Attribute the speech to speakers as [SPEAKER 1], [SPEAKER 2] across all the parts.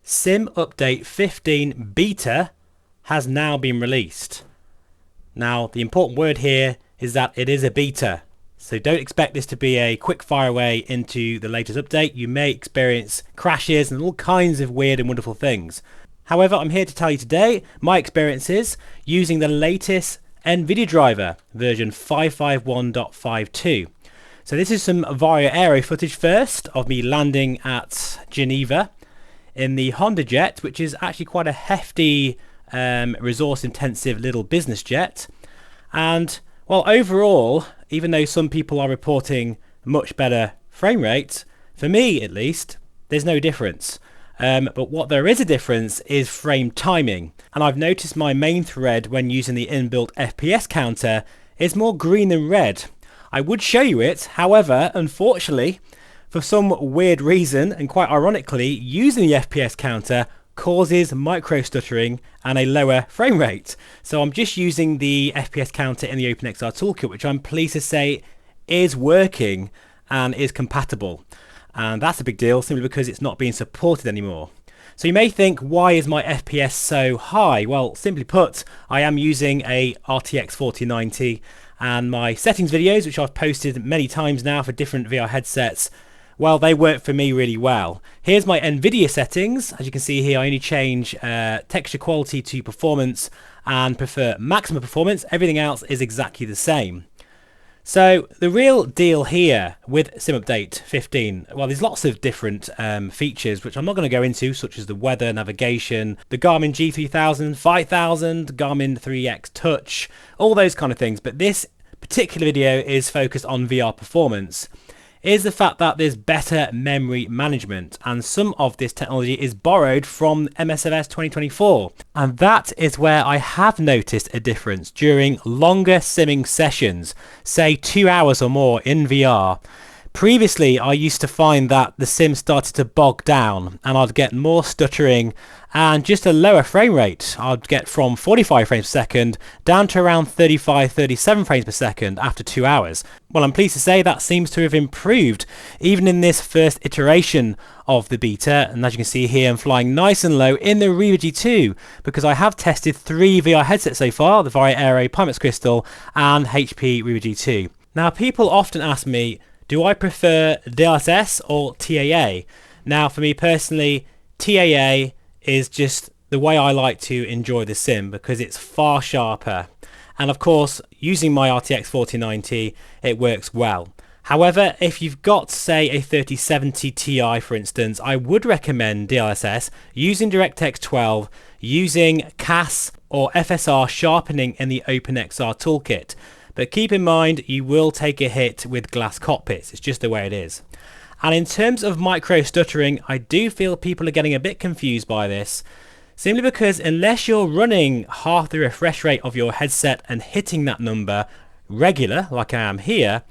[SPEAKER 1] Sim Update 15 Beta has now been released. Now, the important word here is that it is a beta. So don't expect this to be a quick fire way into the latest update. You may experience crashes and all kinds of weird and wonderful things. However, I'm here to tell you today my experiences using the latest Nvidia driver, version 551.52. So this is some Varjo Aero footage first of me landing at Geneva in the Honda jet, which is actually quite a hefty, resource intensive little business jet. And well, overall, even though some people are reporting much better frame rates, for me at least, there's no difference. But what there is a difference is frame timing. And I've noticed my main thread when using the inbuilt FPS counter is more green than red. I would show you it, however, unfortunately, for some weird reason, and quite ironically, using the FPS counter causes micro stuttering and a lower frame rate. So I'm just using the FPS counter in the OpenXR toolkit, which I'm pleased to say is working and is compatible. And that's a big deal simply because it's not being supported anymore. So you may think, why is my FPS so high? Well, simply put, I am using a RTX 4090, and my settings videos, which I've posted many times now for different VR headsets, well, they work for me really well. Here's my Nvidia settings. As you can see here, I only change texture quality to performance and prefer maximum performance. Everything else is exactly the same. So the real deal here with Sim Update 15, well, there's lots of different features which I'm not going to go into, such as the weather, navigation, the Garmin G3000, 5000, Garmin 3X Touch, all those kind of things. But this particular video is focused on VR performance. Is the fact that there's better memory management, and some of this technology is borrowed from MSFS 2024, and that is where I have noticed a difference during longer simming sessions, say 2 hours or more in VR. Previously, I used to find that the sim started to bog down and I'd get more stuttering and just a lower frame rate. I'd get from 45 frames per second down to around 35, 37 frames per second after 2 hours. Well, I'm pleased to say that seems to have improved even in this first iteration of the beta. And as you can see here, I'm flying nice and low in the Reverb G2 because I have tested 3 VR headsets so far, the Varjo Aero, Pimax Crystal and HP Reverb G2. Now, people often ask me, do I prefer DLSS or TAA? Now, for me personally, TAA is just the way I like to enjoy the sim because it's far sharper. And of course, using my RTX 4090, it works well. However, if you've got, say, a 3070 Ti, for instance, I would recommend DLSS using DirectX 12, using CAS or FSR sharpening in the OpenXR toolkit. But keep in mind, you will take a hit with glass cockpits. It's just the way it is. And in terms of micro stuttering, I do feel people are getting a bit confused by this, simply because unless you're running half the refresh rate of your headset and hitting that number regular, like I am here,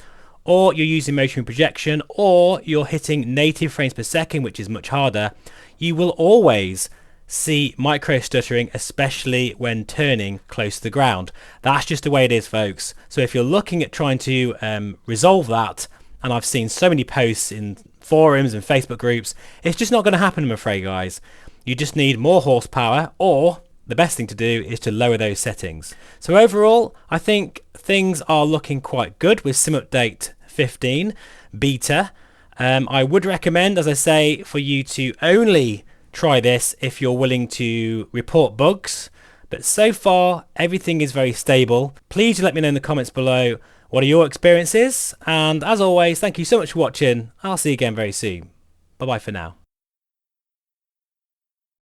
[SPEAKER 1] or you're using motion projection, or you're hitting native frames per second, which is much harder, you will always see micro stuttering, especially when turning close to the ground. That's just the way it is, folks. So if you're looking at trying to resolve that, and I've seen so many posts in forums and Facebook groups, it's just not going to happen, I'm afraid, guys. You just need more horsepower, or the best thing to do is to lower those settings. So overall, I think things are looking quite good with Sim Update 15 Beta. I would recommend, as I say, for you to only try this if you're willing to report bugs, but so far everything is very stable. Please do let me know in the comments below what are your experiences, and as always, thank you so much for watching. I'll see you again very soon. Bye bye for now.